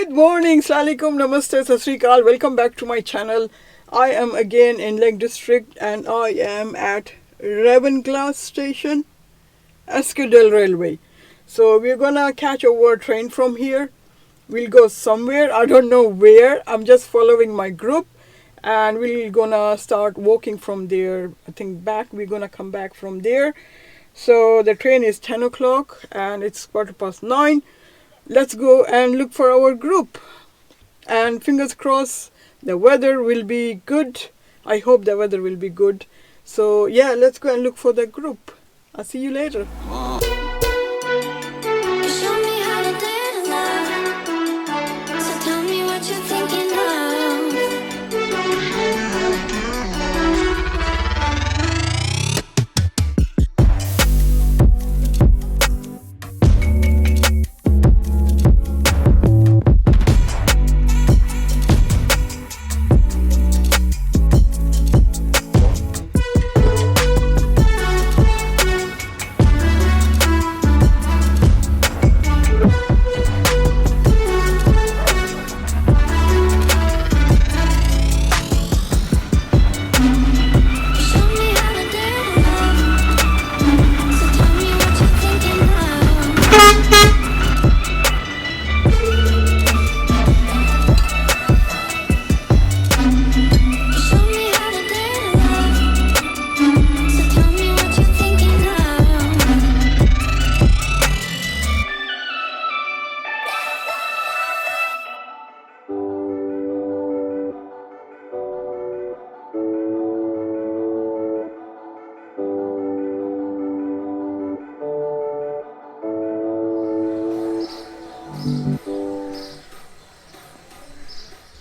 Good morning, Assalamualaikum, Namaste, Sat Sri Akal. Welcome back to my channel. I am again in Lake District and I am at Ravenglass Station, Eskdale Railway. So we're gonna catch our train from here. We'll go somewhere, I don't know where. I'm just following my group and we're gonna start walking from there. I think we're gonna come back from there. So the train is 10 o'clock and it's 9:15. Let's go and look for our group. And fingers crossed the weather will be good. I hope the weather will be good. So yeah, let's go and look for the group. I'll see you later.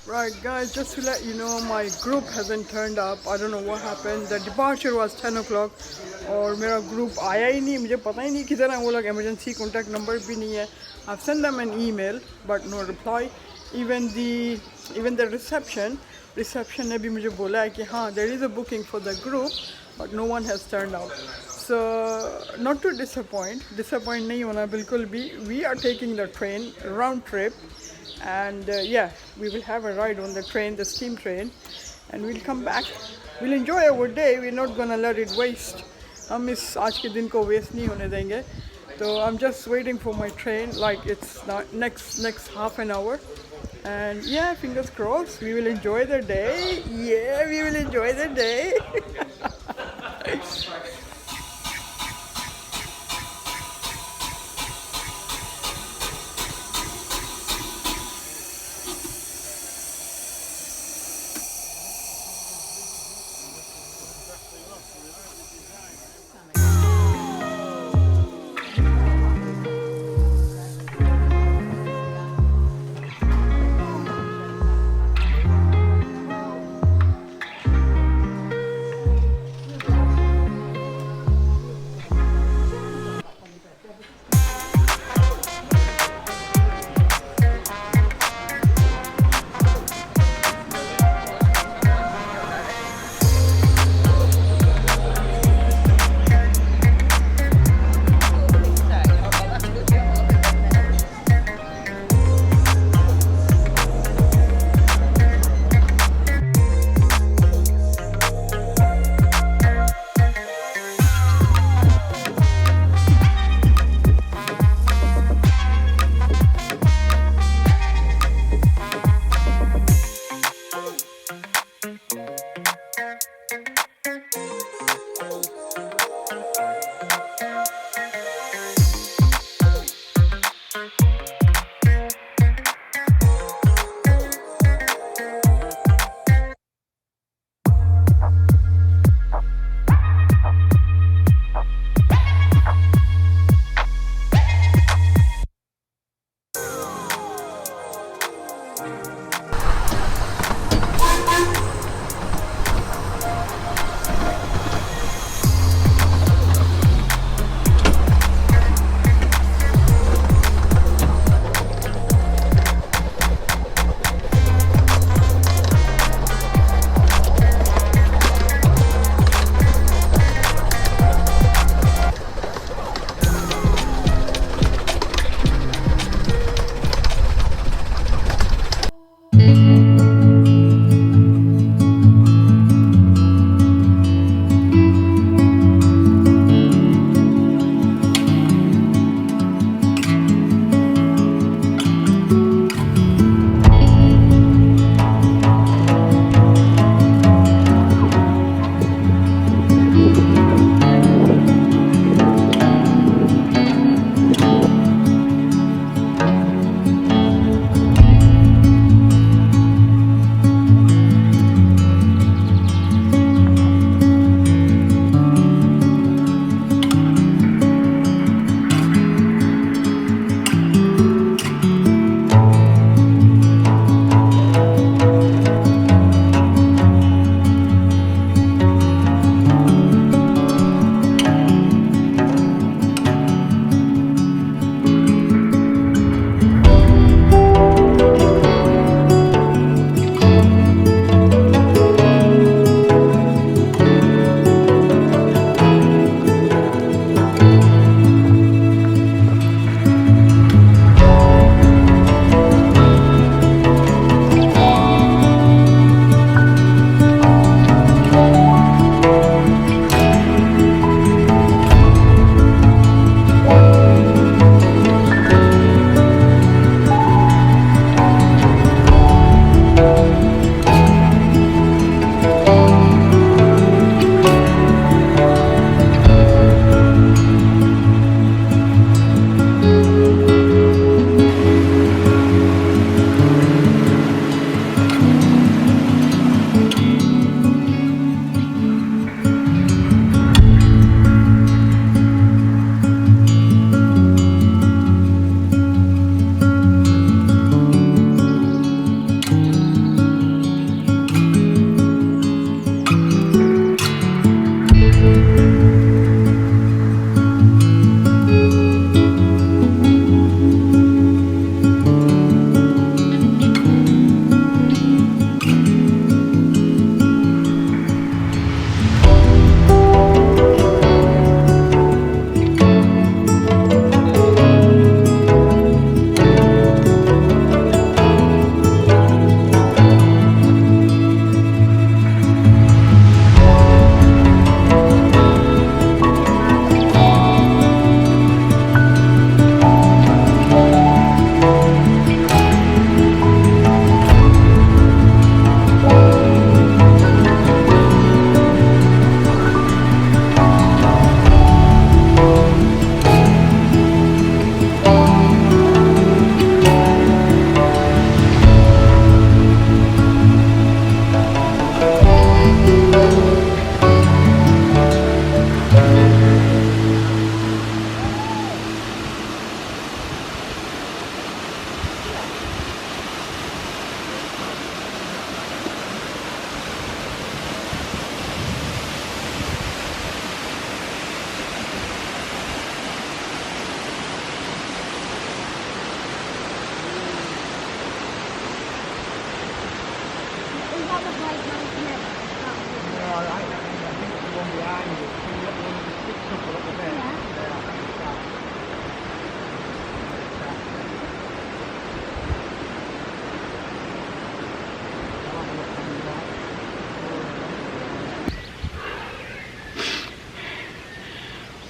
Right guys, just to let you know, my group hasn't turned up. I don't know what happened. The departure was 10 o'clock और मेरा group आया ही नहीं. मुझे पता ही नहीं किधर है वो लोग. Emergency contact number भी नहीं है. I've sent them an email but no reply. Even the reception ने भी मुझे बोला है कि हाँ, there is a booking for the group but no one has turned up. So not to disappoint नहीं होना बिल्कुल भी. We are taking the train round trip. And yeah, we will have a ride on the train, the steam train, and we'll come back. We'll enjoy our day. We're not gonna let it waste. हम इस आज के दिन को waste नहीं होने देंगे. So I'm just waiting for my train, like it's not next half an hour. And yeah, fingers crossed, we will enjoy the day. Yeah, we will enjoy the day.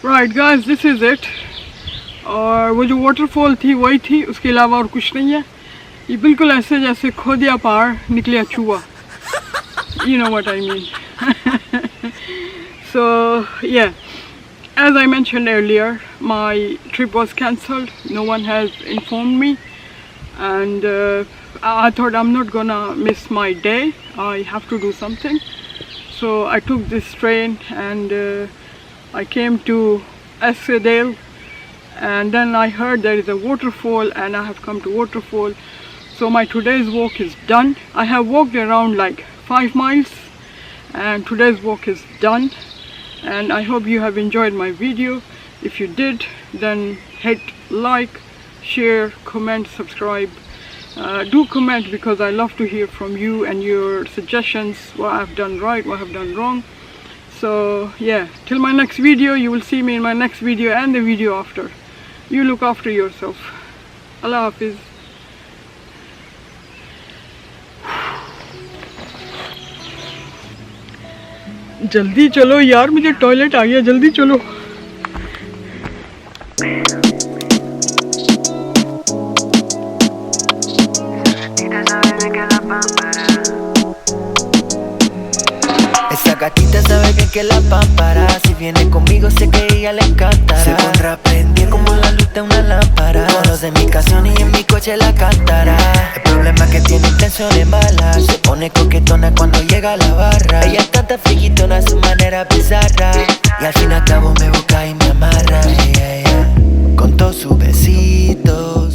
Right guys, this is it. और वो जो waterfall थी वही थी, उसके अलावा और कुछ नहीं है. ये बिल्कुल ऐसे जैसे खोदिया पहाड़ निकले चूहा. You know what I mean. So yeah, as I mentioned earlier, my trip was cancelled. No one has informed me, and I thought I'm not gonna miss my day. I have to do something. So I took this train and I came to Eskdale, and then I heard there is a waterfall, and I have come to waterfall. So my today's walk is done. I have walked around like 5 miles, and today's walk is done. And I hope you have enjoyed my video. If you did, then hit like, share, comment, subscribe. Do comment, because I love to hear from you and your suggestions, what I've done right, what I've done wrong. So yeah, till my next video. You will see me in my next video and the video after. You look after yourself. Allah Hafiz. जल्दी चलो यार, मुझे toilet आ गया, जल्दी चलो. Esa gatita sabe bien que la pámpara. Si viene conmigo sé que ella le encantará. Se pondrá prendida como la luz de una lámpara. Conoce mi canción y en mi coche la cantará. El problema es que tiene intenciones malas. Se pone coquetona cuando llega a la barra. Ella es tanta friquitona a su manera bizarra. Y al fin y al cabo me busca y me amarra. Con todos sus besitos